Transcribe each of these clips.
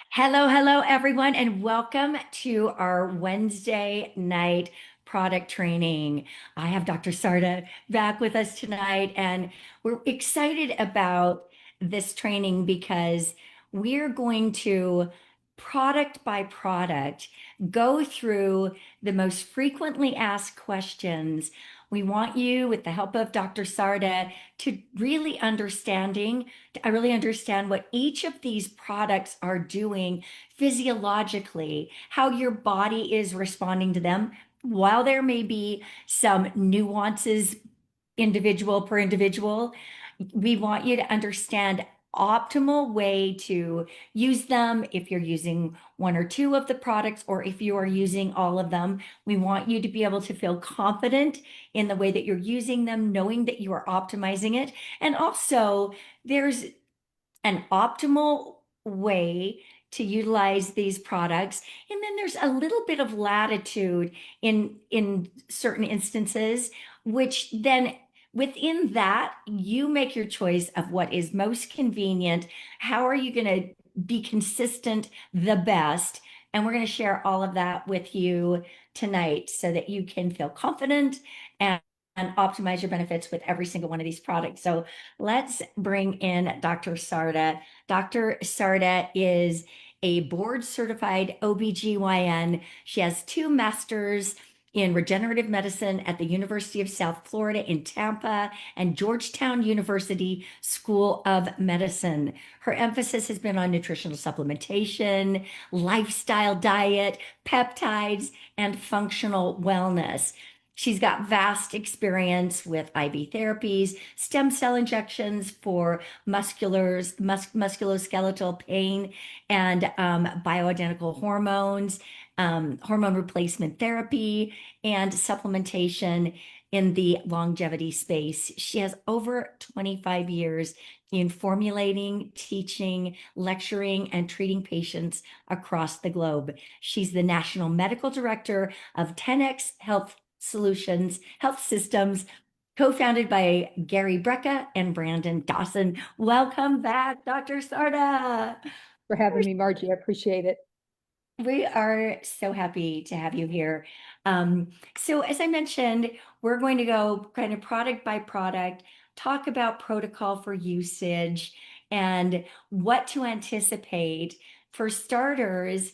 Hello, hello, everyone, and welcome to our Wednesday night product training. I have Dr. Sarda back with us tonight, and we're excited about this training because we're going to, product by product, go through the most frequently asked questions. We want you, with the help of Dr. Sarda, to really understand what each of these products are doing physiologically, how your body is responding to them. While there may be some nuances individual per individual, we want you to understand optimal way to use them. If you're using one or two of the products, or if you are using all of them, we want you to be able to feel confident in the way that you're using them, knowing that you are optimizing it. And also, there's an optimal way to utilize these products. And then there's a little bit of latitude in certain instances, which then within that, you make your choice of what is most convenient. How are you going to be consistent the best? And we're going to share all of that with you tonight so that you can feel confident and optimize your benefits with every single one of these products. So let's bring in Dr. Sarda. Dr. Sarda is a board certified OBGYN. She has two masters in regenerative medicine at the University of South Florida in Tampa and Georgetown University School of Medicine. Her emphasis has been on nutritional supplementation, lifestyle diet, peptides, and functional wellness. She's got vast experience with IV therapies, stem cell injections for musculoskeletal pain, and bioidentical hormones, hormone replacement therapy, and supplementation in the longevity space. She has over 25 years in formulating, teaching, lecturing, and treating patients across the globe. She's the National Medical Director of 10X Health Systems, co-founded by Gary Brecka and Brandon Dawson. Welcome back, Dr. Sarda. For having me, Margie. I appreciate it. We are so happy to have you here. So as I mentioned, we're going to go kind of product by product, talk about protocol for usage and what to anticipate. For starters,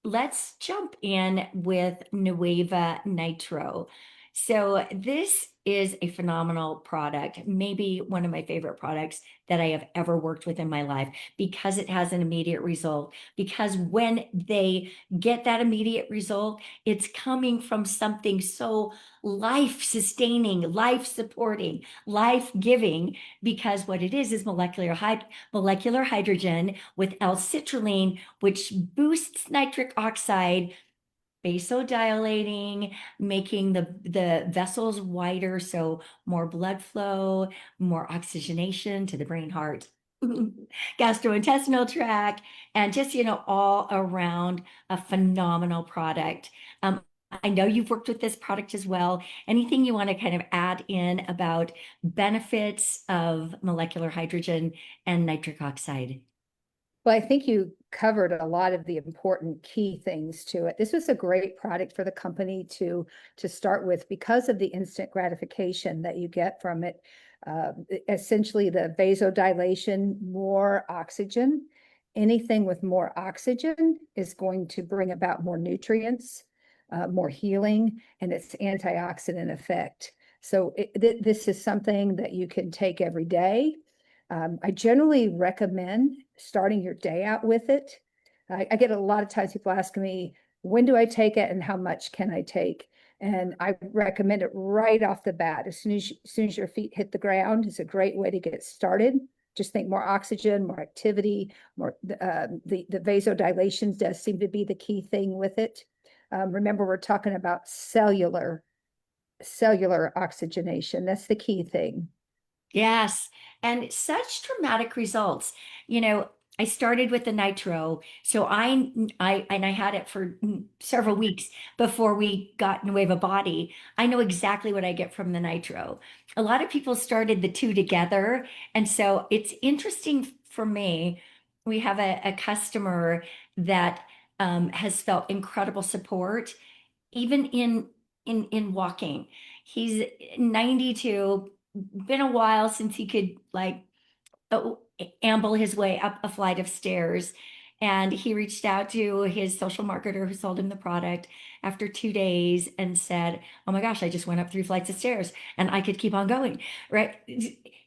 let's jump in with Nueva Nitro. So this is a phenomenal product, maybe one of my favorite products that I have ever worked with in my life, because it has an immediate result. Because when they get that immediate result, it's coming from something so life-sustaining, life-supporting, life-giving, because what it is molecular hydrogen with L-citrulline, which boosts nitric oxide, vasodilating, making the vessels wider, so more blood flow, more oxygenation to the brain, heart, gastrointestinal tract, and just, all around a phenomenal product. I know you've worked with this product as well. Anything you want to kind of add in about benefits of molecular hydrogen and nitric oxide? Well, I think you covered a lot of the important key things to it. This was a great product for the company to start with because of the instant gratification that you get from it. Essentially, the vasodilation, more oxygen. Anything with more oxygen is going to bring about more nutrients, more healing, and its antioxidant effect. So this is something that you can take every day. I generally recommend starting your day out with it. I get a lot of times people ask me, when do I take it and how much can I take? And I recommend it right off the bat. As soon as your feet hit the ground, it's a great way to get started. Just think more oxygen, more activity, the vasodilation does seem to be the key thing with it. Remember, we're talking about cellular oxygenation. That's the key thing. Yes, and such dramatic results. You know, I started with the nitro, so I had it for several weeks before we got Nueva Body. I know exactly what I get from the nitro. A lot of people started the two together, and so it's interesting for me. we have a customer that has felt incredible support, even in walking. He's 92, been a while since he could like uh, amble his way up a flight of stairs. And he reached out to his social marketer who sold him the product after 2 days and said, "Oh my gosh, I just went up 3 flights of stairs and I could keep on going." Right?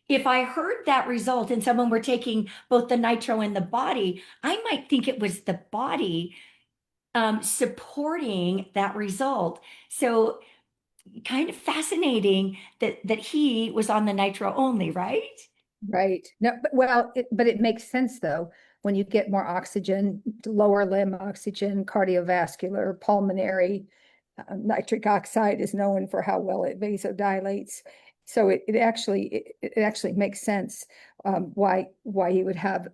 If I heard that result and someone were taking both the nitro and the body, I might think it was the body supporting that result. So kind of fascinating that he was on the nitro only, right? Right. No, but well, but it makes sense though, when you get more oxygen, lower limb oxygen, cardiovascular, pulmonary, nitric oxide is known for how well it vasodilates. So it actually makes sense why you would have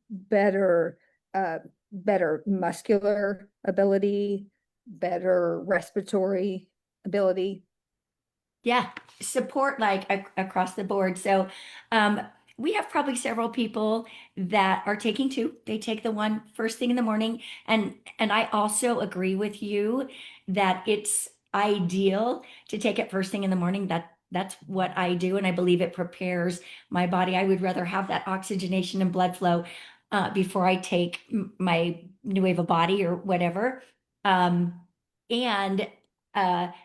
better uh, better muscular ability, better respiratory ability. Yeah, support like across the board. So, um, we have probably several people that are taking two. They take the one first thing in the morning, and I also agree with you that it's ideal to take it first thing in the morning. That's what I do, and I believe it prepares my body. I would rather have that oxygenation and blood flow before I take my Nueva body or whatever. Um, and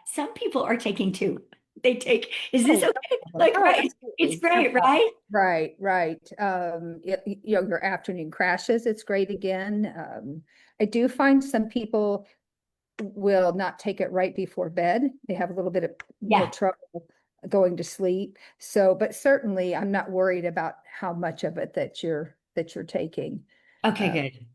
some people are taking two. They take, is this Oh, no okay? problem. Like, Oh, right, it's absolutely. No great, problem. right? Right, right. You know, your afternoon crashes, it's great again. I do find some people will not take it right before bed. They have a little bit of more Yeah. trouble going to sleep. So, but certainly I'm not worried about how much of it that you're taking. Okay, Uh, good.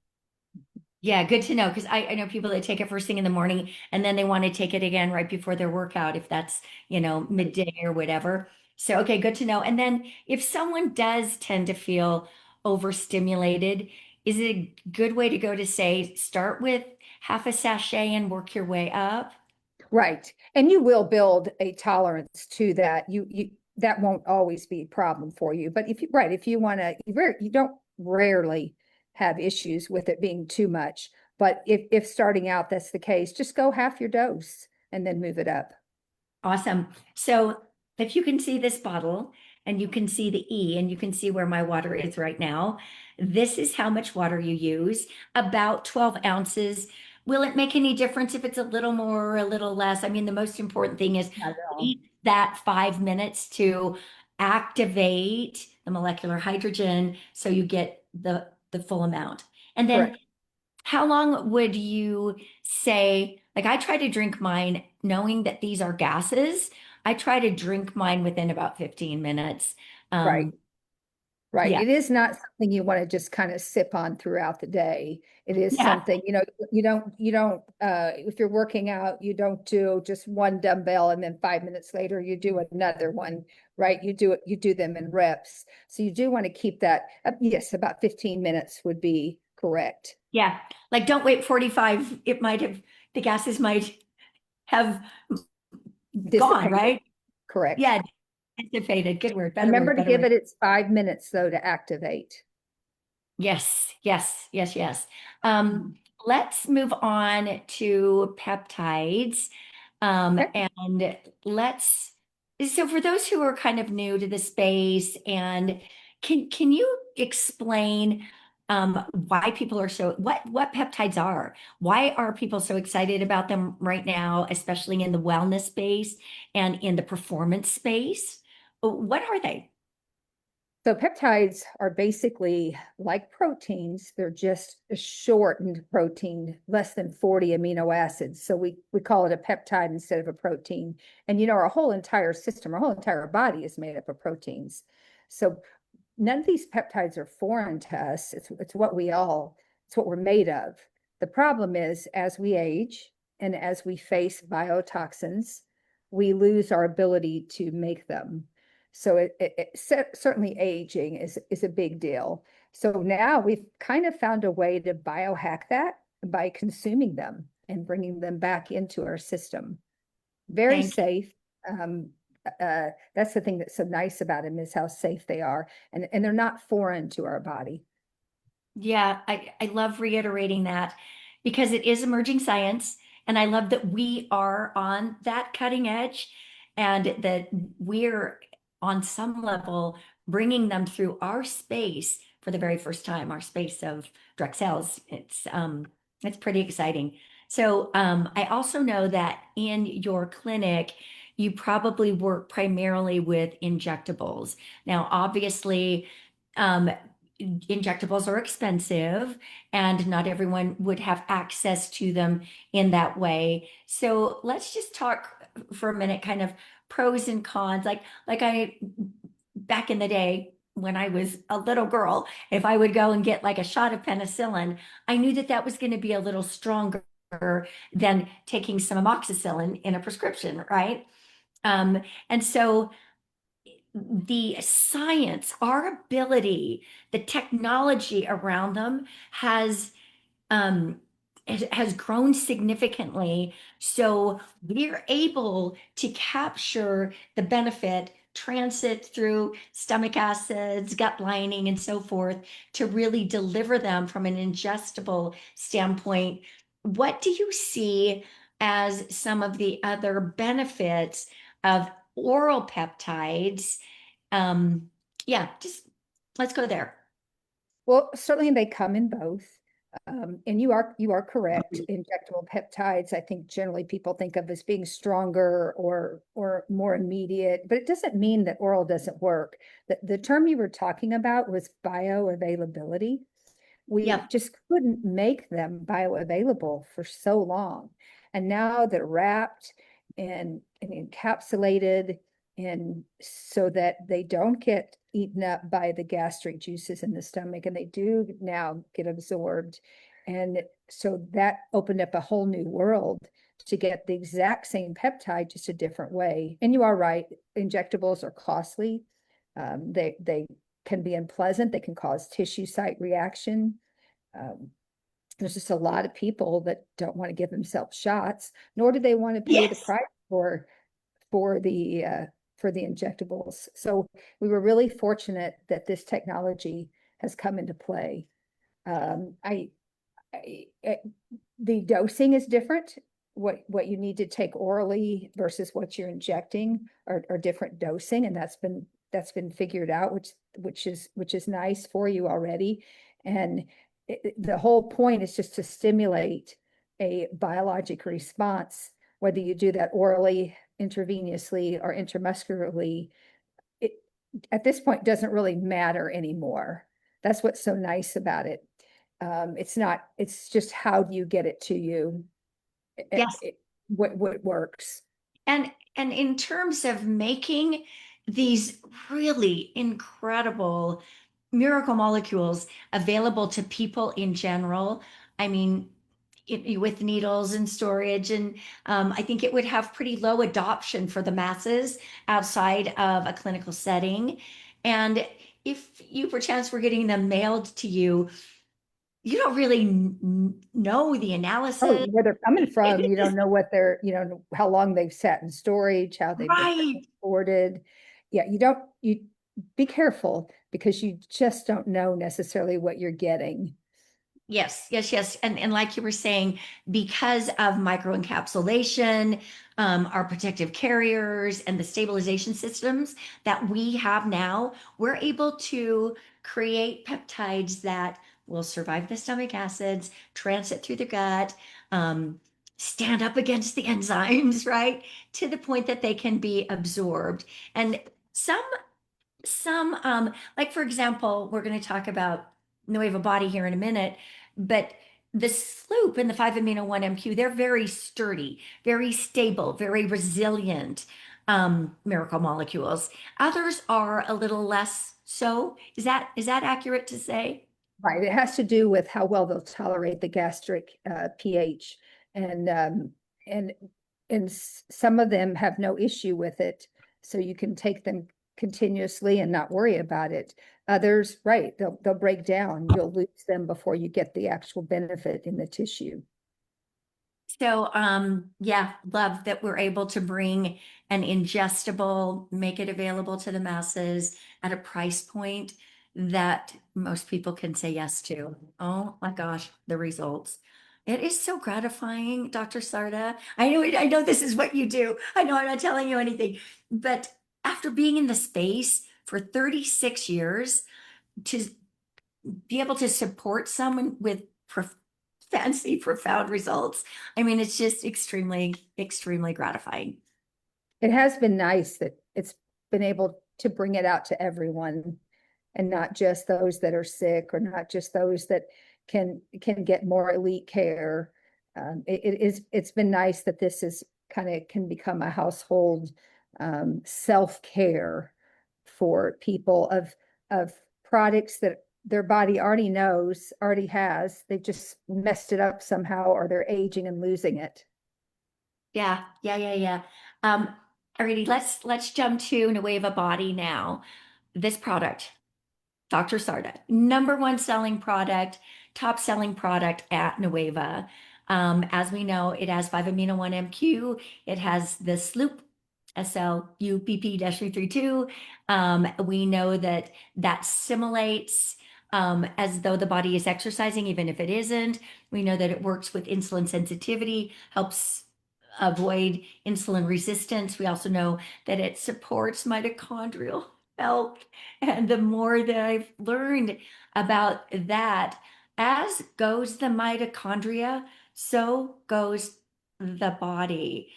Yeah, good to know because I know people that take it first thing in the morning and then they want to take it again right before their workout if that's, midday or whatever. So, okay, good to know. And then if someone does tend to feel overstimulated, is it a good way to go to say start with half a sachet and work your way up? Right. And you will build a tolerance to that. You that won't always be a problem for you. But if you right, if you want to, you don't rarely have issues with it being too much. But if starting out that's the case, just go half your dose and then move it up. Awesome. So if you can see this bottle and you can see the E and you can see where my water is right now, this is how much water you use, about 12 ounces. Will it make any difference if it's a little more or a little less? I mean, the most important thing is Not at all. eat that 5 minutes to activate the molecular hydrogen so you get the full amount. And then Correct. how long would you say, like I try to drink mine knowing that these are gases. I try to drink mine within about 15 minutes. Right. Right. Yeah. It is not something you want to just kind of sip on throughout the day. It is Yeah. something, you don't if you're working out, you don't do just one dumbbell and then 5 minutes later you do another one, right? You do them in reps. So you do want to keep that, yes, about 15 minutes would be correct. Yeah. Like don't wait 45. The gases might have gone, Dissipated, right? correct. Yeah. Dissipated. Good word. Better Remember word. to Better give word. it its 5 minutes though to activate. Yes, yes, yes, yes. Let's move on to peptides. Okay. And so for those who are kind of new to the space, and can you explain why people are what peptides are? Why are people so excited about them right now, especially in the wellness space and in the performance space? What are they? So peptides are basically like proteins. They're just a shortened protein, less than 40 amino acids. So we call it a peptide instead of a protein. And our whole entire system, our whole entire body is made up of proteins. So none of these peptides are foreign to us. It's what we're made of. The problem is as we age and as we face biotoxins, we lose our ability to make them. So certainly aging is a big deal. So now we've kind of found a way to biohack that by consuming them and bringing them back into our system. Very Thank safe. Um, that's the thing that's so nice about them is how safe they are, and they're not foreign to our body. Yeah, I love reiterating that because it is emerging science. And I love that we are on that cutting edge and that we're on some level bringing them through our space for the very first time, our space of direct cells. It's pretty exciting. So I also know that in your clinic, you probably work primarily with injectables. Now, obviously, um, injectables are expensive and not everyone would have access to them in that way. So let's just talk for a minute, kind of pros and cons. Like I back in the day when I was a little girl, if I would go and get like a shot of penicillin, I knew that that was going to be a little stronger than taking some amoxicillin in a prescription, right? And so the science, our ability, the technology around them um, has grown significantly. So we're able to capture the benefit, transit through stomach acids, gut lining, and so forth to really deliver them from an ingestible standpoint. What do you see as some of the other benefits of oral peptides? Um, yeah, just let's go there. Well, certainly they come in both. And you are correct. Injectable peptides, I think generally people think of as being stronger or more immediate, but it doesn't mean that oral doesn't work. The term you were talking about was bioavailability. We Yep. just couldn't make them bioavailable for so long. And now they're wrapped and encapsulated and so that they don't get eaten up by the gastric juices in the stomach and they do now get absorbed. And so that opened up a whole new world to get the exact same peptide, just a different way. And you are right, injectables are costly. They can be unpleasant. They can cause tissue site reaction. Um, there's just a lot of people that don't want to give themselves shots, nor do they want to pay the Yes. price for for the injectables. So we were really fortunate that this technology has come into play. Um, I, I the dosing is different. What you need to take orally versus what you're injecting are different dosing, and that's been figured out, which is nice for you already. And the whole point is just to stimulate a biologic response, whether you do that orally, intravenously, or intramuscularly. It at this point doesn't really matter anymore. That's what's so nice about it. It's not, it's just how do you get it to you? Yes. What works. And in terms of making these really incredible miracle molecules available to people in general, I mean, with needles and storage, and I think it would have pretty low adoption for the masses outside of a clinical setting. And if you perchance were getting them mailed to you, you don't really know the Oh, analysis. where they're coming from, you don't know what they're, how long they've sat in storage, how they've been Right. transported. Yeah, you be careful because you just don't know necessarily what you're getting. Yes, yes, yes. And like you were saying, because of microencapsulation, our protective carriers, and the stabilization systems that we have now, we're able to create peptides that will survive the stomach acids, transit through the gut, um, stand up against the enzymes, right? To the point that they can be absorbed. And some like for example, we're going to talk about Nueva body here in a minute, but the sloop and the 5-amino 1-MQ, they're very sturdy, very stable, very resilient miracle molecules. Others are a little less so. Is that accurate to say? Right. It has to do with how well they'll tolerate the gastric pH. And and some of them have no issue with it. So you can take them continuously and not worry about it. Others, right, they'll break down. You'll lose them before you get the actual benefit in the tissue. So, yeah, love that we're able to bring an ingestible, make it available to the masses at a price point that most people can say yes to. Oh my gosh, the results. It is so gratifying, Dr. Sarda. I know this is what you do. I know I'm not telling you anything, but after being in the space for 36 years, to be able to support someone with fancy, profound results, I mean, it's just extremely, extremely gratifying. It has been nice that it's been able to bring it out to everyone and not just those that are sick or not just those that can get more elite care. It's been nice that this is kind of can become a household self-care for people of products that their body already knows, already has. They've just messed it up somehow, or they're aging and losing it. Yeah, yeah, yeah, yeah. Um, Alrighty, let's jump to Nueva Body now. This product, Dr. Sarda, number one selling product, top selling product at Nueva. As we know, it has 5-amino 1-MQ. It has the SLOOP SLUPP-332. We know that that simulates as though the body is exercising, even if it isn't. We know that it works with insulin sensitivity, helps avoid insulin resistance. We also know that it supports mitochondrial health. And the more that I've learned about that, as goes the mitochondria, so goes the body.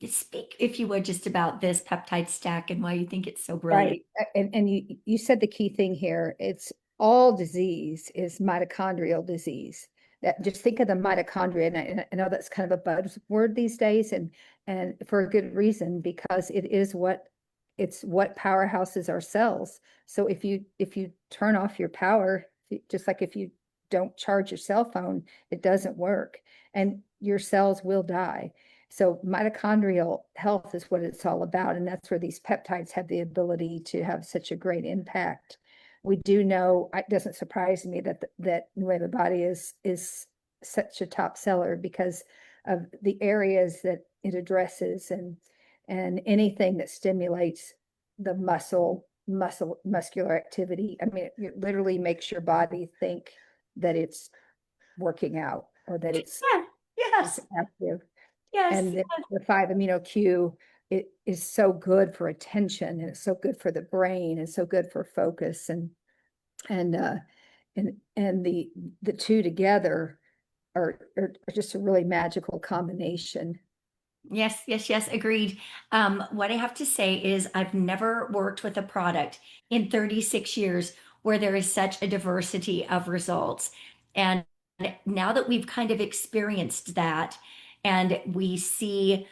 Speak, if you would, just about this peptide stack and why you think it's so brilliant. Right. And you said the key thing here. It's all disease is mitochondrial disease. That just think of the mitochondria, and I know that's kind of a buzzword these days, and for a good reason, because it's what powerhouses our cells. So if you turn off your power, just like if you don't charge your cell phone, it doesn't work, and your cells will die. So mitochondrial health is what it's all about, and that's where these peptides have the ability to have such a great impact. We do know it doesn't surprise me that Nueva Body is such a top seller because of the areas that it addresses and anything that stimulates the muscular activity. I mean, it literally makes your body think that it's working out or that Yeah, it's yes, active. yes. And the 5-amino Q, it is so good for attention, and it's so good for the brain, and so good for focus, and uh and the two together are just a really magical combination. Yes, yes, yes, agreed. What I have to say is I've never worked with a product in 36 years where there is such a diversity of results. And now that we've kind of experienced that and we see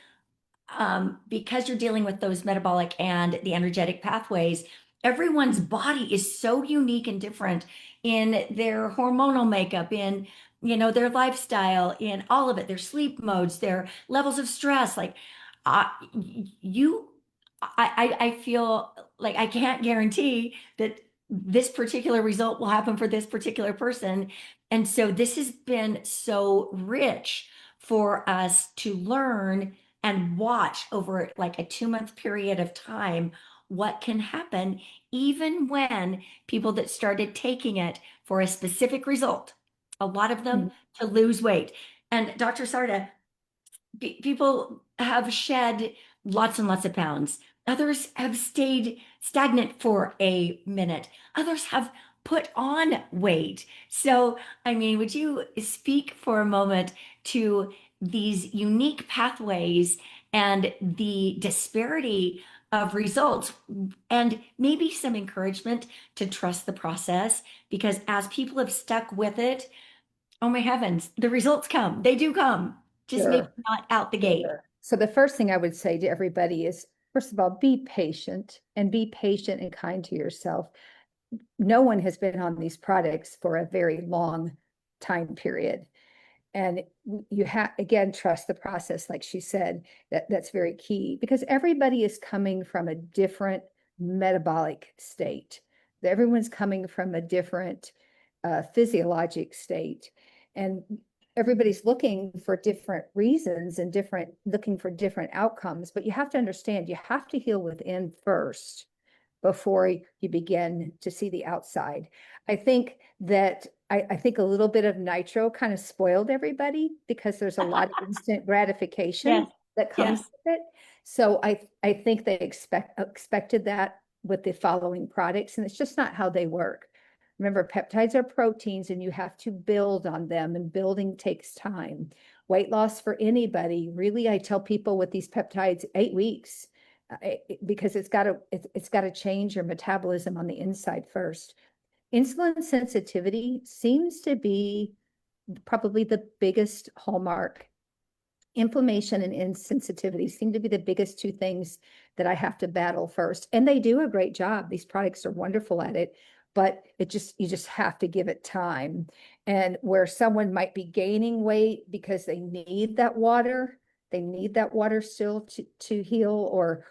because you're dealing with those metabolic and the energetic pathways, everyone's body is so unique and different in their hormonal makeup, in their lifestyle, in all of it, their sleep modes, their levels of stress. Like, uh, you, I feel like I can't guarantee that this particular result will happen for this particular person. And so this has been so rich for us to learn and watch over like a 2-month period of time what can happen even when people that started taking it for a specific result, a lot of them to lose weight. And Dr. Sarda, people have shed lots and lots of pounds. Others have stayed stagnant for a minute. Others have put on weight. So, I mean, would you speak for a moment to these unique pathways and the disparity of results, and maybe some encouragement to trust the process? Because as people have stuck with it, oh my heavens, the results come. They do come, just maybe Sure, not out the gate. sure. So the first thing I would say to everybody is, first of all, be patient, and be patient and kind to yourself. No one has been on these products for a very long time period. And you have, again, trust the process, like she said, that's very key, because everybody is coming from a different metabolic state. Everyone's coming from a different physiologic state. And everybody's looking for different reasons and looking for different outcomes. But you have to understand, you have to heal within first before you begin to see the outside. I think that I think a little bit of nitro kind of spoiled everybody because there's a lot of instant gratification Yes, that comes yes. with it. So I think they expected that with the following products, and it's just not how they work. Remember, peptides are proteins and you have to build on them, and building takes time. Weight loss for anybody, really, I tell people with these peptides, 8 weeks, because it's got to change your metabolism on the inside first. Insulin sensitivity seems to be probably the biggest hallmark. Inflammation and insensitivity seem to be the biggest two things that I have to battle first. And they do a great job. These products are wonderful at it, but you just have to give it time. And where someone might be gaining weight because they need that water still to heal or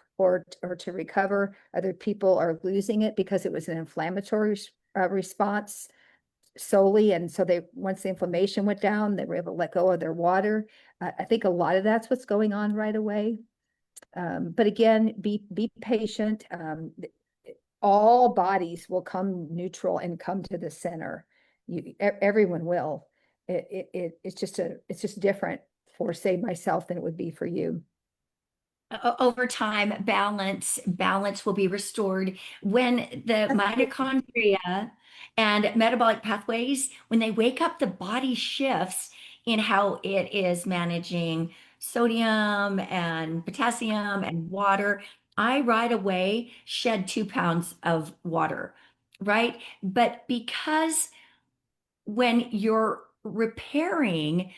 to recover. Other people are losing it because it was an inflammatory response solely. And so once the inflammation went down, they were able to let go of their water. I think a lot of that's what's going on right away. But again, be patient. All bodies will come neutral and come to the center. Everyone will. It's just different for, say, myself than it would be for you. Over time, balance will be restored when the mitochondria and metabolic pathways, when they wake up, the body shifts in how it is managing sodium and potassium and water. I right away shed 2 pounds of water, right? But because when you're repairing,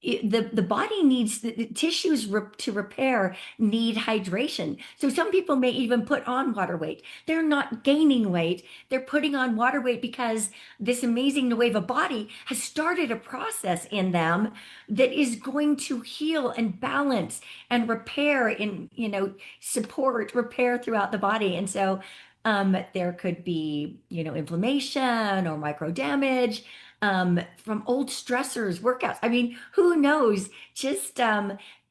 the body needs the tissues to repair need hydration. So some people may even put on water weight. They're not gaining weight. They're putting on water weight because this amazing Nueva body has started a process in them that is going to heal and balance and repair in, support repair throughout the body. And so there could be, inflammation or micro damage from old stressors, workouts. I mean, who knows? Just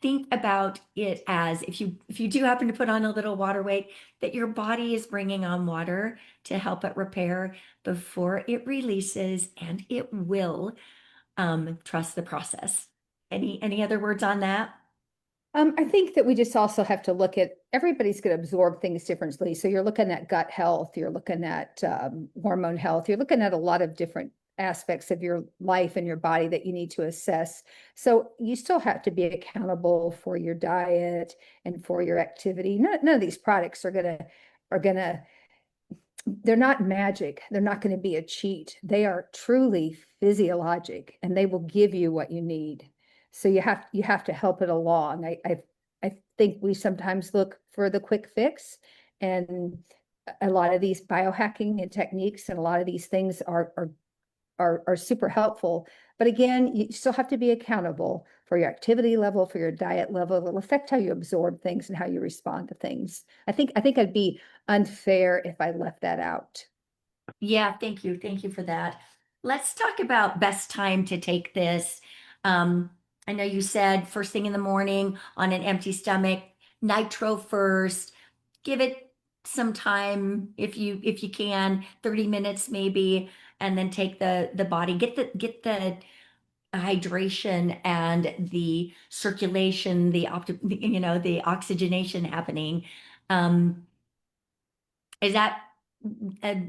think about it as if you do happen to put on a little water weight, that your body is bringing on water to help it repair before it releases, and it will. Trust the process. Any other words on that? I think that we just also have to look at everybody's going to absorb things differently. So you're looking at gut health, you're looking at hormone health, you're looking at a lot of different aspects of your life and your body that you need to assess. So you still have to be accountable for your diet and for your activity. None of these products are gonna they're not magic. They're not going to be a cheat. They are truly physiologic and they will give you what you need. So you have to help it along. I think we sometimes look for the quick fix, and a lot of these biohacking and techniques and a lot of these things are super helpful. But again, you still have to be accountable for your activity level, for your diet level. It'll affect how you absorb things and how you respond to things. I think I'd be unfair if I left that out. Yeah, thank you. Thank you for that. Let's talk about best time to take this. I know you said first thing in the morning on an empty stomach, nitro first. Give it some time if you can, 30 minutes maybe, and then take the body, get the hydration and the circulation, the oxygenation happening. Um, is that a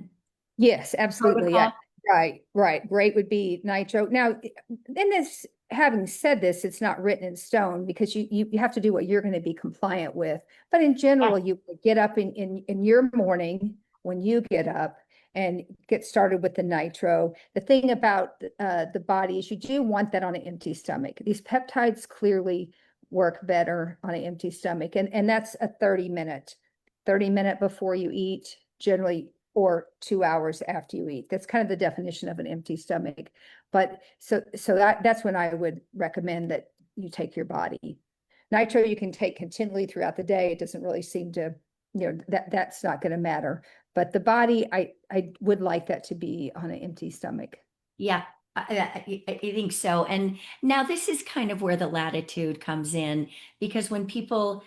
Yes, absolutely. Yeah. protocol? Right, right. Great would be nitro. Now, in this, having said this, it's not written in stone because you have to do what you're going to be compliant with. But in general, you get up in your morning when you get up and get started with the nitro. The thing about the body is you do want that on an empty stomach. These peptides clearly work better on an empty stomach. And that's a 30 minute before you eat, generally, or 2 hours after you eat. That's kind of the definition of an empty stomach. But so that's when I would recommend that you take your body. Nitro you can take continually throughout the day. It doesn't really seem to, that's not going to matter. But the body, I would like that to be on an empty stomach. Yeah, I think so. And now this is kind of where the latitude comes in, because when people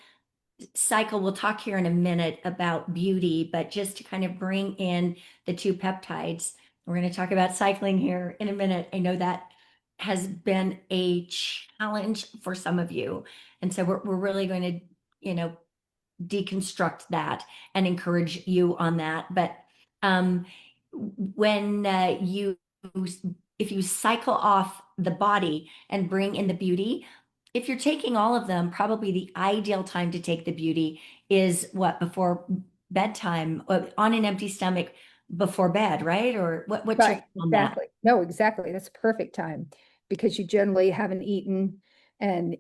cycle, we'll talk here in a minute about beauty, but just to kind of bring in the two peptides, we're going to talk about cycling here in a minute. I know that has been a challenge for some of you. And so we're really going to, deconstruct that and encourage you on that. But um, when if you cycle off the body and bring in the beauty, if you're taking all of them, probably the ideal time to take the beauty is what, before bedtime, on an empty stomach before bed, right? Or what's your Right, thought on that? exactly. No, exactly. That's a perfect time because you generally haven't eaten and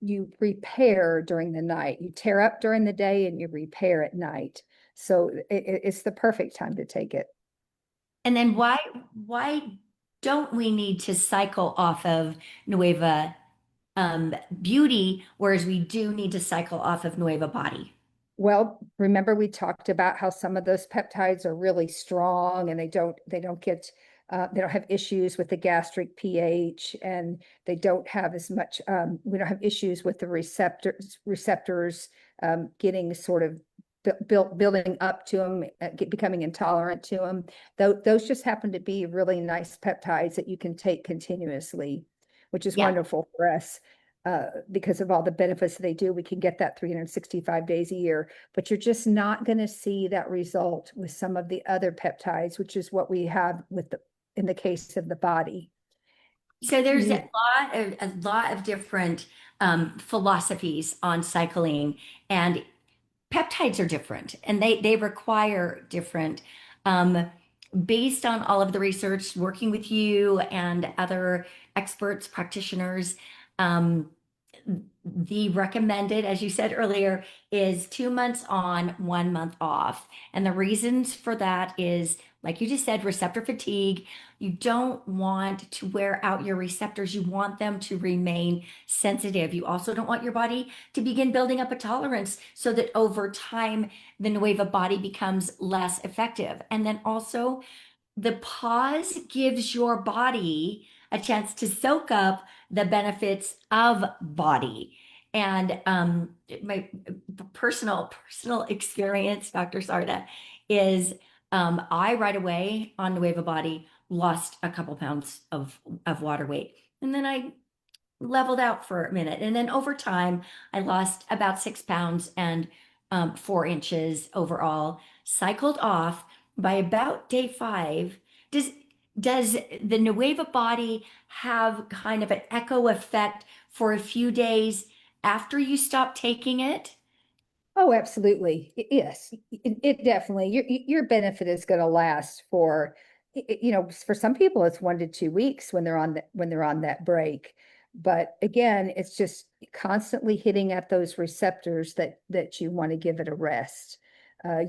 you repair during the night. You tear up during the day and you repair at night. So it's the perfect time to take it. And then why don't we need to cycle off of Nueva beauty, whereas we do need to cycle off of Nueva body? Well, remember we talked about how some of those peptides are really strong and they don't have issues with the gastric pH and they don't have as much we don't have issues with the receptors getting sort of building up to them, becoming intolerant to them. Those just happen to be really nice peptides that you can take continuously, which is Yeah. wonderful for us because of all the benefits they do. We can get that 365 days a year, but you're just not going to see that result with some of the other peptides, which is what we have in the case of the body. So there's You, a lot of different philosophies on cycling, and peptides are different, and they require different. Um, Based on all of the research, working with you and other experts, practitioners, um, the recommended, as you said earlier, is 2 months on, 1 month off. And the reasons for that is, like you just said, receptor fatigue. You don't want to wear out your receptors. You want them to remain sensitive. You also don't want your body to begin building up a tolerance so that over time, the Nueva body becomes less effective. And then also, the pause gives your body a chance to soak up the benefits of body. And my personal experience, Dr. Sarda, is I right away on Nueva Body lost a couple pounds of water weight. And then I leveled out for a minute. And then over time, I lost about 6 pounds and 4 inches overall, cycled off by about day 5. Does does the Nueva body have kind of an echo effect for a few days after you stop taking it? oh, absolutely. Yes, it definitely, your benefit is going to last for, for some people, it's 1 to 2 weeks when they're on that break. But again, it's just constantly hitting at those receptors that you want to give it a rest.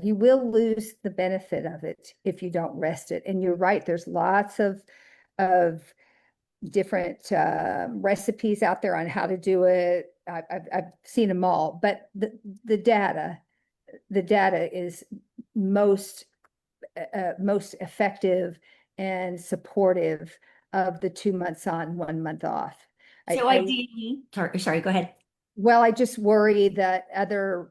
You will lose the benefit of it if you don't rest it. And you're right, there's lots of different recipes out there on how to do it. I've seen them all, but the data, the data is most most effective and supportive of the 2 months on, 1 month off. So I ideally, sorry, go ahead. well, I just worry that other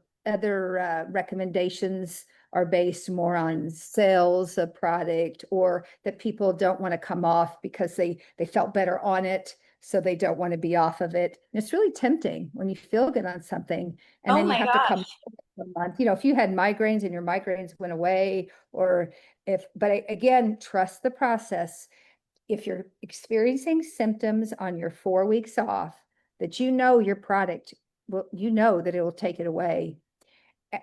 recommendations are based more on sales of product or that people don't want to come off because they felt better on it, so they don't want to be off of it. And it's really tempting when you feel good on something and Oh then you my have to come gosh. off for a month. If you had migraines and your migraines went away, or again, trust the process. If you're experiencing symptoms on your 4 weeks off, that your product will, that it will take it away.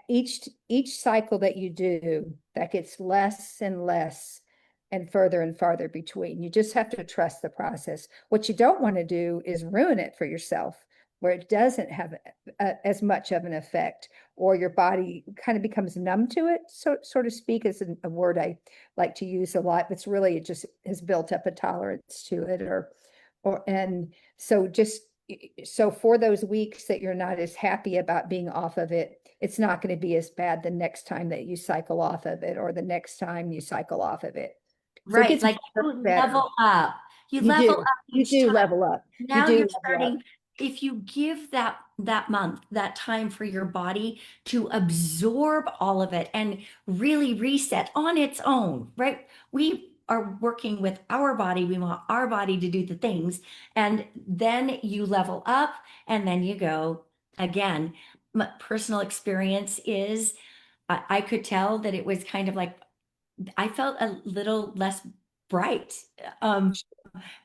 Each cycle that you do, that gets less and less and farther between. You just have to trust the process. What you don't want to do is ruin it for yourself, where it doesn't have as much of an effect, or your body kind of becomes numb to it, so to speak, is a word I like to use a lot. But it's really, it just has built up a tolerance to it, and so just so for those weeks that you're not as happy about being off of it, it's not going to be as bad the next time that you cycle off of it or the next time you cycle off of it. So it Right, gets like better, you better. level up. You You level do. up You each do time. level up. You Now do you're level up. if you give that month, that time for your body to absorb all of it and really reset on its own, right? We are working with our body. We want our body to do the things. And then you level up and then you go again. My personal experience is I could tell that it was kind of like I felt a little less bright um,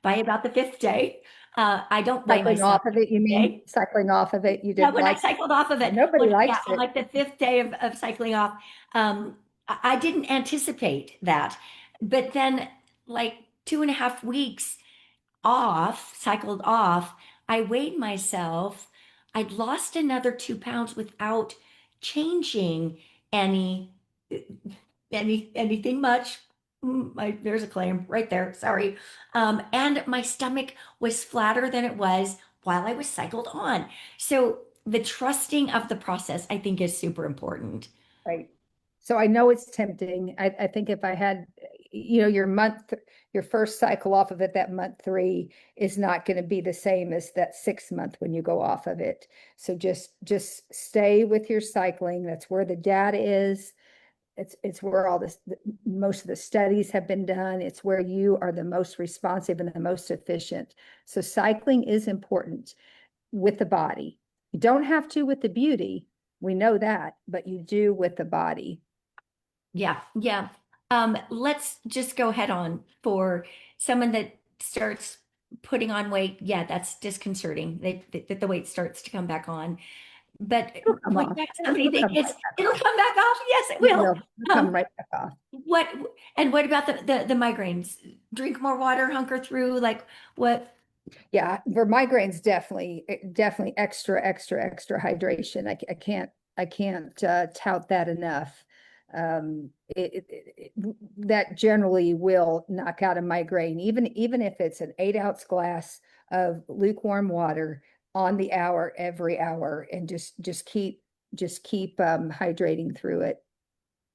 by about the fifth day. I don't blame Cycling myself off of it, you the mean? day. Cycling off of it, you Yeah, didn't when I like it? cycled off of it, Nobody when yeah, likes on it. like the fifth day of cycling off, I didn't anticipate that. But then, like 2.5 weeks off, cycled off, I weighed myself. I'd lost another 2 pounds without changing any anything much. There's a claim right there. Sorry. And my stomach was flatter than it was while I was cycled on. So the trusting of the process, I think, is super important. Right. So I know it's tempting. I think if I had, your first cycle off of it, that month three is not going to be the same as that 6 month when you go off of it. So just stay with your cycling. That's where the data is. It's where all this, most of the studies have been done. It's where you are the most responsive and the most efficient. So cycling is important with the body. You don't have to with the beauty. We know that, but you do with the body. Yeah, yeah. Let's just go head on for someone that starts putting on weight. Yeah, that's disconcerting that the weight starts to come back on. But It'll come what off. next? It'll Somebody think come it's right back it'll off. come back off. Yes, it It will. will. It'll come Um, right back off. what and what about the migraines? Drink more water, hunker through, like what? Yeah, for migraines, definitely extra hydration. I can't tout that enough. That generally will knock out a migraine, even if it's an 8 ounce glass of lukewarm water on the hour every hour, and just keep hydrating through it.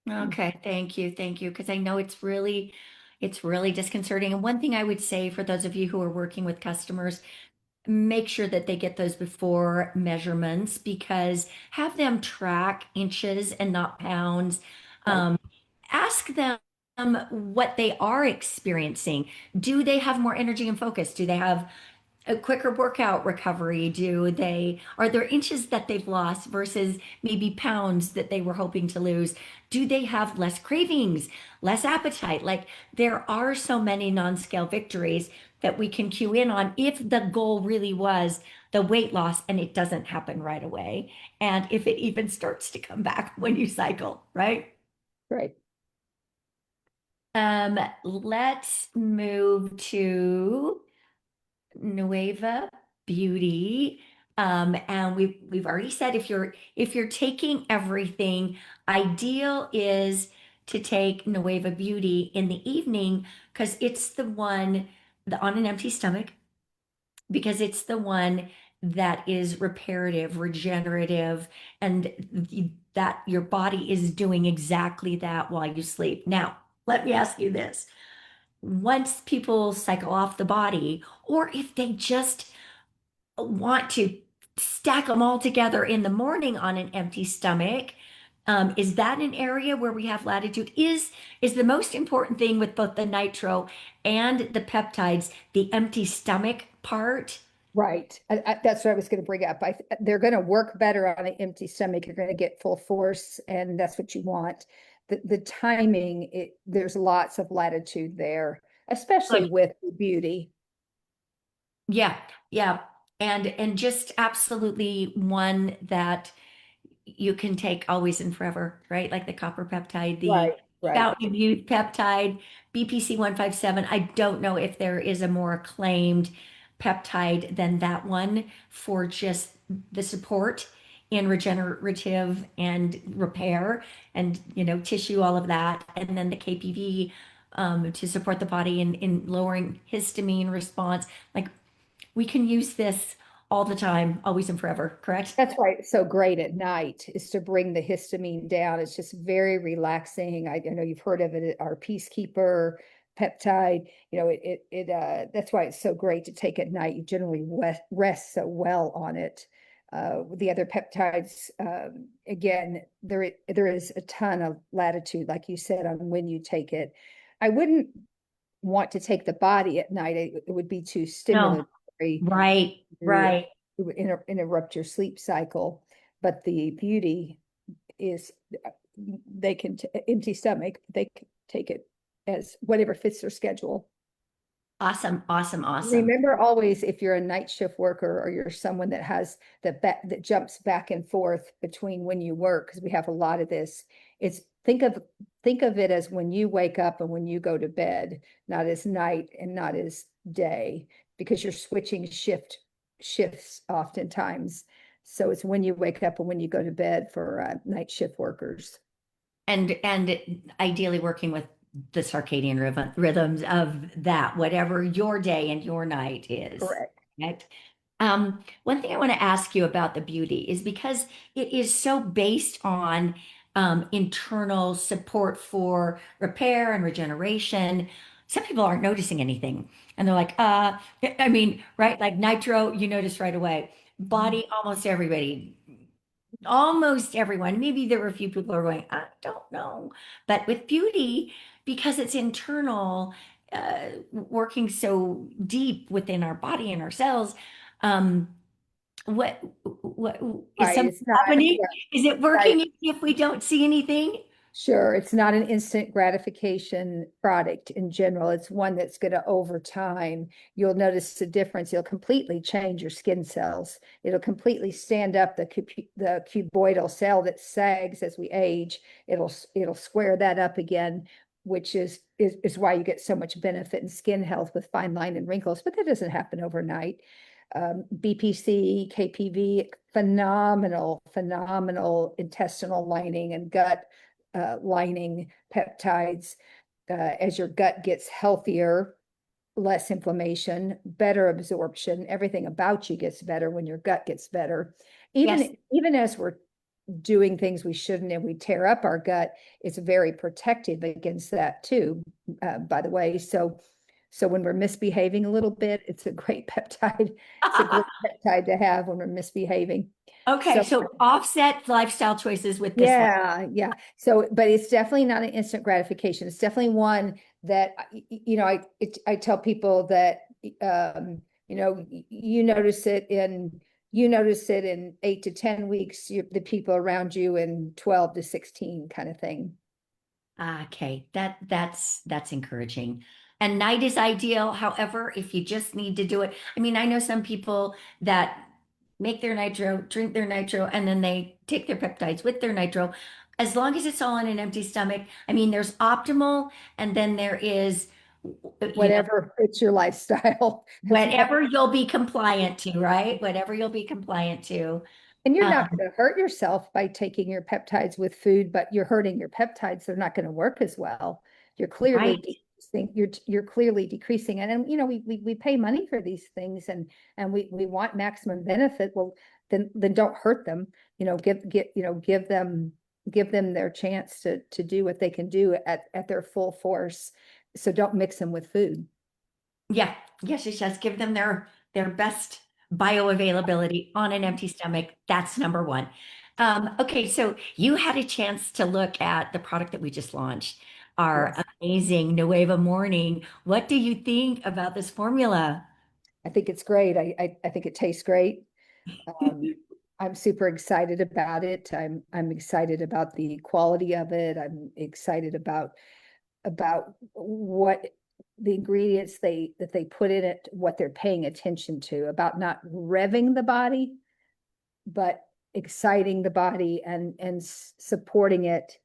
Okay, thank you, because I know it's really disconcerting. And one thing I would say for those of you who are working with customers, make sure that they get those before measurements because have them track inches and not pounds. Right. Um, Ask them what they are experiencing. Do they have more energy and focus? Do they have a quicker workout recovery? Are there inches that they've lost versus maybe pounds that they were hoping to lose? Do they have less cravings, less appetite? Like there are so many non-scale victories that we can cue in on if the goal really was the weight loss and it doesn't happen right away. And if it even starts to come back when you cycle, right? Right. Let's move to Nueva Beauty. And we've already said if you're taking everything, ideal is to take Nueva Beauty in the evening because it's the one on an empty stomach because it's the one that is reparative, regenerative, and that your body is doing exactly that while you sleep. Now, let me ask you this. Once people cycle off the body, or if they just want to stack them all together in the morning on an empty stomach, is that an area where we have latitude? Is the most important thing with both the nitro and the peptides the empty stomach part? Right. That's what I was going to bring up. They're going to work better on an empty stomach. You're going to get full force, and that's what you want. The timing, there's lots of latitude there, especially Good. with beauty. Yeah, yeah. And just absolutely one that you can take always and forever, right? Like the copper peptide, the Right, right, fountain of youth peptide, BPC 157. I don't know if there is a more acclaimed peptide than that one for just the support in regenerative and repair and tissue, all of that. And then the KPV to support the body in lowering histamine response. Like we can use this all the time, always and forever, correct? That's why it's so great at night is to bring the histamine down. It's just very relaxing. I know you've heard of it, our Peacekeeper. peptide. That's why it's so great to take at night. You generally rest so well on it. The other peptides, again, there is a ton of latitude, like you said, on when you take it. I wouldn't want to take the body at night. It would be too No, stimulatory. right, It right. would interrupt your sleep cycle. But the beauty is they can empty stomach, they can take it as whatever fits their schedule. Awesome, awesome, awesome. Remember always, if you're a night shift worker or you're someone that has that jumps back and forth between when you work, because we have a lot of this, it's think of it as when you wake up and when you go to bed, not as night and not as day, because you're switching shifts oftentimes. So it's when you wake up and when you go to bed for night shift workers. And ideally working with the circadian rhythms of that, whatever your day and your night is. Correct. Right? One thing I want to ask you about the beauty is because it is so based on internal support for repair and regeneration. Some people aren't noticing anything, and they're like, I mean, right? Like nitro, you notice right away. Body, almost everyone. Maybe there were a few people who are going, I don't know. But with beauty, because it's internal, working so deep within our body and our cells, um, what what is Right. something It's not, happening? yeah, Is it right. working if we don't see anything? Sure, it's not an instant gratification product in general. It's one that's going to, over time, you'll notice the difference. It'll completely change your skin cells. It'll completely stand up the cuboidal cell that sags as we age. It'll square that up again, which is why you get so much benefit in skin health with fine line and wrinkles. But that doesn't happen overnight. BPC, KPV, phenomenal intestinal lining and gut lining peptides. As your gut gets healthier, less inflammation, better absorption, everything about you gets better when your gut gets better. Yes. Even as we're doing things we shouldn't and we tear up our gut, it's very protective against that too, by the way. So when we're misbehaving a little bit, it's a great peptide. It's a great peptide to have when we're misbehaving. Okay, So so offset lifestyle choices with this one. yeah. So, but it's definitely not an instant gratification. It's definitely one that, I tell people that, you notice it in 8 to 10 weeks, the people around you in 12 to 16 kind of thing. Okay, that's encouraging. And night is ideal. However, if you just need to do it, I mean, I know some people that make their nitro, drink their nitro, and then they take their peptides with their nitro. As long as it's all on an empty stomach, I mean, there's optimal, and then there is, you know, Whatever fits your lifestyle. whatever you'll be compliant to, right? Whatever you'll be compliant to. And you're not Um, going to hurt yourself by taking your peptides with food, but you're hurting your peptides. They're not going to work as well. You're clearly right. decreasing, you're clearly decreasing it. And we pay money for these things, and we want maximum benefit. Well, then don't hurt them. Give them their chance to do what they can do at their full force. So don't mix them with food. Yeah, yes, it does. Give them their best bioavailability on an empty stomach. That's number one. Okay, so you had a chance to look at the product that we just launched, our Yes. amazing Nueva Morning. What do you think about this formula? I think it's great. I think it tastes great. Um, I'm super excited about it. I'm excited about the quality of it. I'm excited about what the ingredients that they put in it, what they're paying attention to, about not revving the body, but exciting the body and supporting it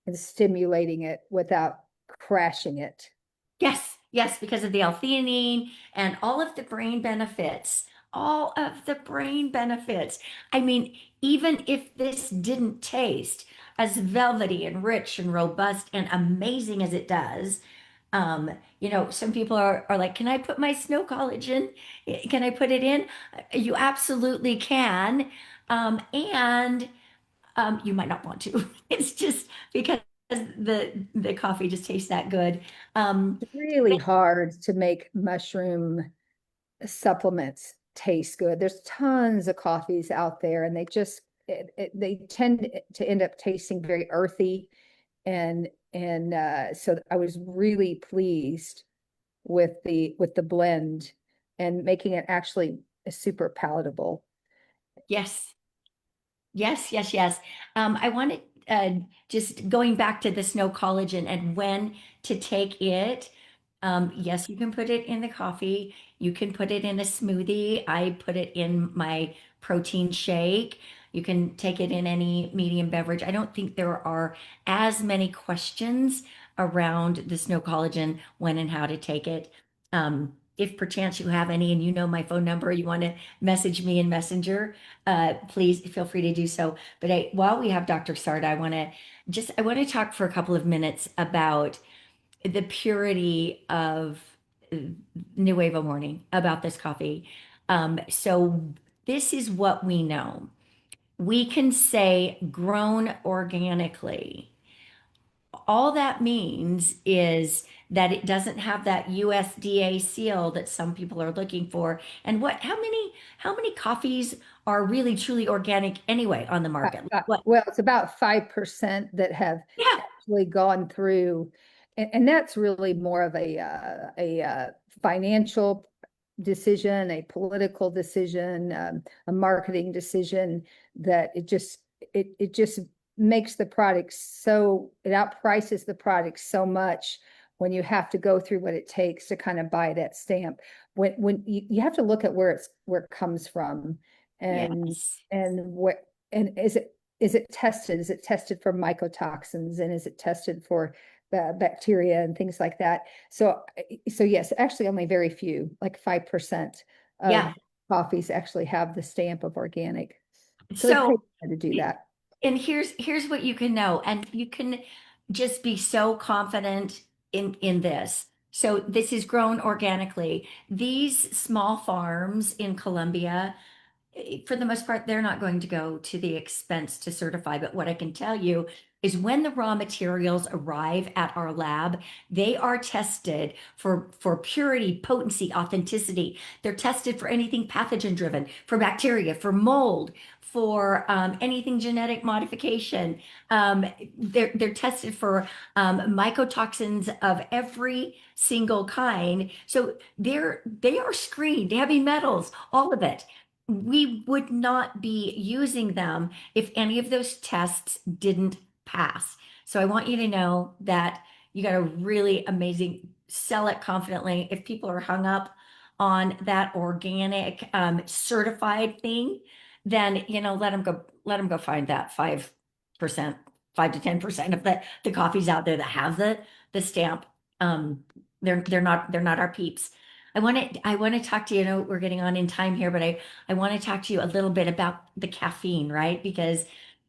and stimulating it without crashing it. Yes, yes, because of the L-theanine and all of the brain benefits. All of the brain benefits. I mean, even if this didn't taste as velvety and rich and robust and amazing as it does, some people are like, can I put my snow collagen? Can I put it in? You absolutely can. And you might not want to. It's just because. The coffee just tastes that good. Um, It's really hard to make mushroom supplements taste good. There's tons of coffees out there, and they tend to end up tasting very earthy. And so I was really pleased with the blend and making it actually super palatable. yes. Yes, yes, yes. I wanted just going back to the snow collagen and when to take it. Yes, you can put it in the coffee. You can put it in a smoothie. I put it in my protein shake. You can take it in any medium beverage. I don't think there are as many questions around the snow collagen, when and how to take it. If perchance you have any and you know my phone number, you want to message me in Messenger, please feel free to do so. But while we have Dr. Sarda, I want to talk for a couple of minutes about the purity of uh, Nueva Morning, about this coffee. So this is what we know. We can say grown organically. All that means is that it doesn't have that USDA seal that some people are looking for. And how many coffees are really truly organic anyway on the market? What? Well, it's about 5% that have Yeah. actually gone through, and that's really more of a financial decision, a political decision, a marketing decision, that it just makes the product so, it outprices the product so much when you have to go through what it takes to kind of buy that stamp. When you have to look at where it comes from, and Yes. what, and is it tested? Is it tested for mycotoxins, and is it tested for bacteria and things like that? So yes, actually only very few, like 5% Yeah. of coffees actually have the stamp of organic. So it So, takes time to do that. and here's what you can know, and you can just be so confident in this. So this is grown organically. These small farms in Colombia, for the most part, they're not going to go to the expense to certify. But what I can tell you is when the raw materials arrive at our lab, they are tested for purity, potency, authenticity. They're tested for anything pathogen driven, for bacteria, for mold, for anything genetic modification. Um, they're tested for mycotoxins of every single kind. So they are screened, heavy metals, all of it. We would not be using them if any of those tests didn't pass. So I want you to know that you got a really amazing, sell it confidently. If people are hung up on that organic certified thing, then let them go find that 5%, 5 to 10% of the coffees out there that have the stamp. Um, they're not our peeps. I want to talk to you. I know we're getting on in time here, but I want to talk to you a little bit about the caffeine, right? Because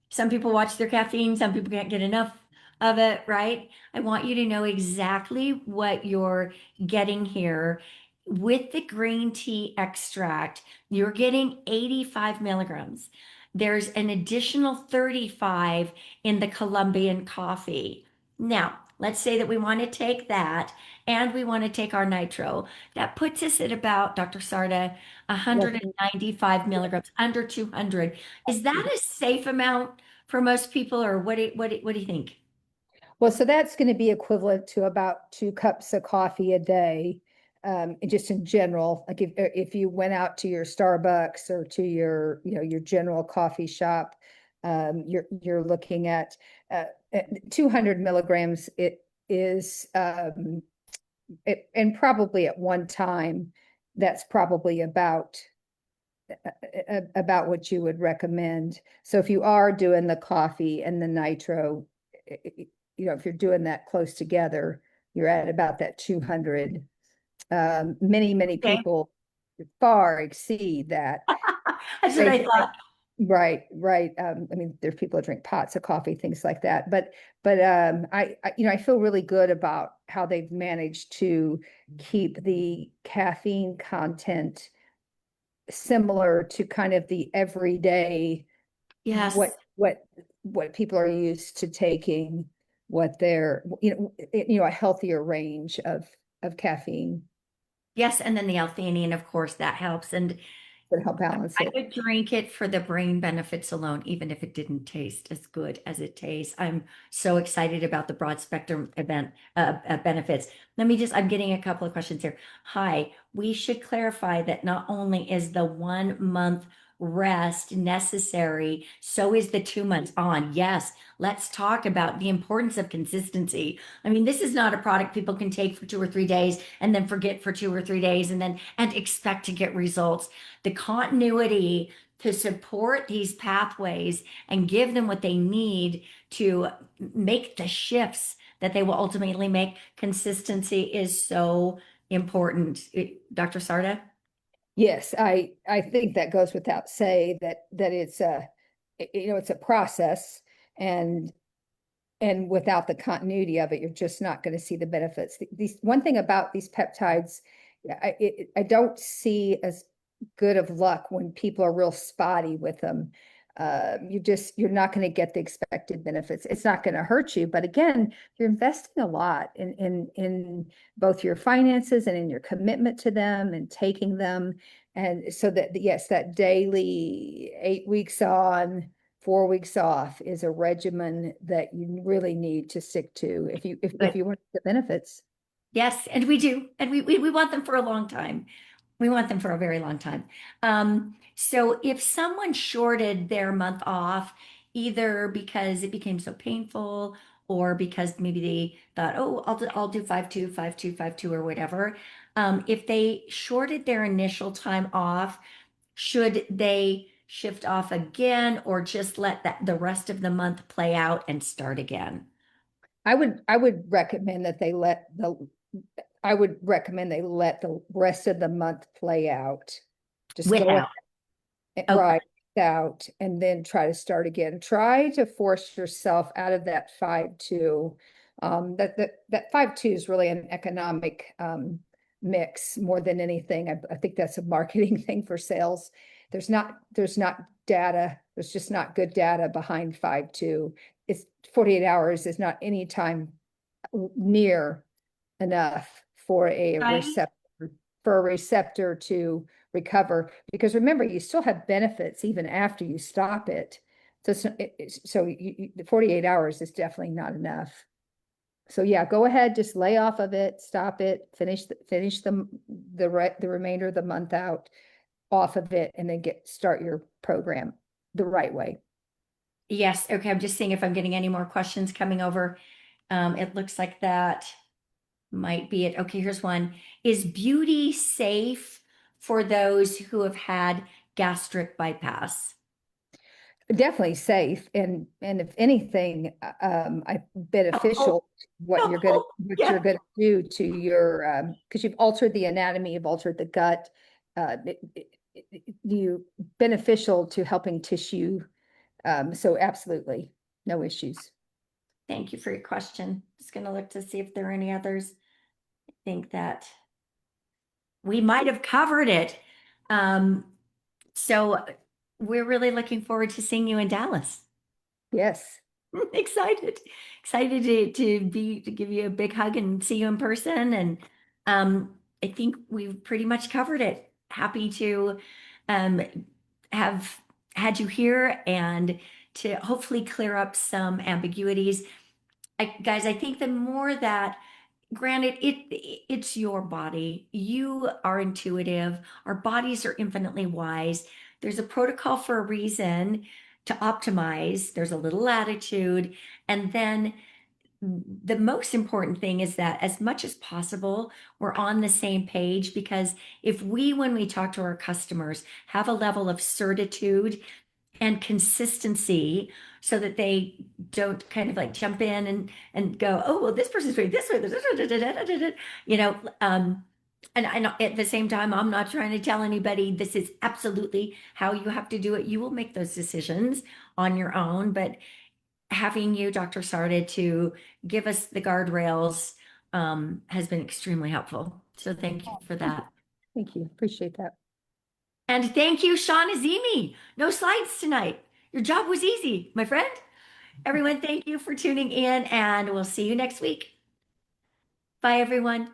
some people watch their caffeine, some people can't get enough of it, right? I want you to know exactly what you're getting here. With the green tea extract, you're getting 85 milligrams. There's an additional 35 in the Colombian coffee. Now, let's say that we want to take that and we want to take our nitro. That puts us at about, Dr. Sarda, Less 195 milligrams, under 200. Is that than- a safe amount for most people, or what do you think? Well, so that's going to be equivalent to about 2 cups of coffee a day. Just in general, like if you went out to your Starbucks or to your, your general coffee shop, you're looking at 200 milligrams. It is, and probably at one time, that's probably about what you would recommend. So if you are doing the coffee and the nitro, if you're doing that close together, you're at about that 200. Many Okay. people far exceed that. That's what They I drink, thought. right, right. I mean, there's people that drink pots of coffee, things like that. But I feel really good about how they've managed to keep the caffeine content similar to kind of the everyday, Yes. what what people are used to taking. what their, a healthier range of caffeine Yes, and then the L-theanine, of course, that helps. And would help balance I it. would drink it for the brain benefits alone, even if it didn't taste as good as it tastes. I'm so excited about the broad spectrum benefits. I'm getting a couple of questions here. Hi, we should clarify that not only is the 1 month rest necessary, so is the 2 months on. Yes, let's talk about the importance of consistency. I mean, this is not a product people can take for 2 or 3 days and then forget for 2 or 3 days and expect to get results. The continuity to support these pathways and give them what they need to make the shifts that they will ultimately make. Consistency is so important. Dr. Sarda? Yes, I think that goes without say that it's it's a process, and without the continuity of it, you're just not going to see the benefits. These one thing about these peptides, I don't see as good of luck when people are real spotty with them. You're not going to get the expected benefits. It's not going to hurt you, but again, you're investing a lot in both your finances and in your commitment to them and taking them. And so that, yes, that daily 8 weeks on, 4 weeks off is a regimen that you really need to stick to if Good. you want the benefits. Yes, and we do. And we want them for a long time. We want them for a very long time. So if someone shorted their month off, either because it became so painful or because maybe they thought, oh, I'll do 5-2, 5-2, 5-2, or whatever. If they shorted their initial time off, should they shift off again or just let the rest of the month play out and start again? I would recommend that I would recommend they let the rest of the month play out. Just go Without. Okay. right out and then try to start again. Try to force yourself out of that 5-2. That 5-2 is really an economic mix more than anything. I think that's a marketing thing for sales. There's not data. There's just not good data behind 5-2. It's 48 hours is not any time near enough for a Right. receptor to recover, because remember, you still have benefits even after you stop it. The 48 hours is definitely not enough. So yeah, go ahead, just lay off of it, stop it, finish the remainder of the month out off of it, and then start your program the right way. Yes. Okay. I'm just seeing if I'm getting any more questions coming over. It looks like that might be it. Okay, here's one. Is beauty safe for those who have had gastric bypass? Definitely safe, and if anything, I Oh, beneficial what no. you're gonna what Yeah. you're gonna do to your because you've altered the anatomy, you've altered the gut, you beneficial to helping tissue. So absolutely, no issues. Thank you for your question. Just going to look to see if there are any others. I think that we might have covered it. Um, so we're really looking forward to seeing you in Dallas. Yes, Excited, excited to give you a big hug and see you in person. And I think we've pretty much covered it. Happy to um, have had you here and to hopefully clear up some ambiguities. Guys, I think the more that, granted, it's your body. You are intuitive. Our bodies are infinitely wise. There's a protocol for a reason to optimize. There's a little latitude. And then the most important thing is that as much as possible, we're on the same page, because if we, when we talk to our customers, have a level of certitude and consistency so that they don't kind of like jump in and go, oh, well, this person's doing this way, you know, and I know at the same time, I'm not trying to tell anybody this is absolutely how you have to do it. You will make those decisions on your own, but having you, Dr. Sarda, to give us the guardrails has been extremely helpful. So thank you for thank you. that. Thank you. Appreciate that. And thank you, Sean Azimi. No slides tonight. Your job was easy, my friend. Everyone, thank you for tuning in, and we'll see you next week. Bye, everyone.